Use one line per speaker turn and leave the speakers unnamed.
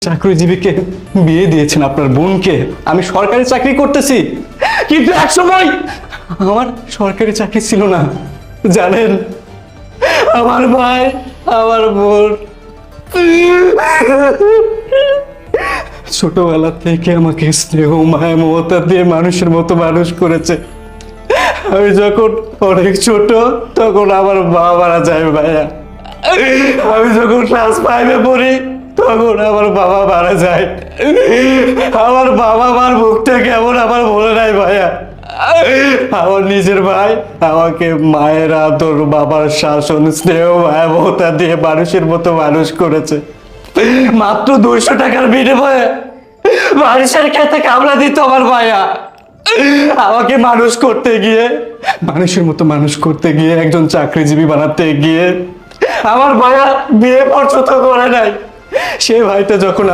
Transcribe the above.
চাকরিজীবীকে বিয়ে দিয়েছেন, আপনার বোনকে। আমি সরকারি চাকরি করতেছি, কিন্তু এক সময় আমার সরকারি চাকরি ছিল না। জানেন, আমার ভাই, আমার বোন ছোটবেলা থেকে আমাকে স্নেহ মায়া মমতা দিয়ে মানুষের মতো মানুষ করেছে। আমি যখন অনেক ছোট তখন আমার বাবা মারা যায় ভাইয়া। আমি যখন ক্লাস 5-এ পড়ি তখন আমার বাবা মারা যায়। আমার বাবা মার মুখটা কেমন আমার মনে নাই ভাইয়া। আমার নিজের ভাই আমাকে মায়ের আদর, বাবার শাসন, স্নেহ মায়া মমতা দিয়ে মানুষের মতো মানুষ করেছে। মাত্র 200 টাকার বিনিময়ে মানুষের খেতে কামড়া দিত আমার ভাইয়া। আমাকে মানুষ করতে গিয়ে, মানুষের মতো মানুষ করতে গিয়ে, একজন চাকরিজীবী বানাতে গিয়ে আমার ভাইয়া বিয়ে পর্যন্ত করে নাই। সে ভাইটা যখন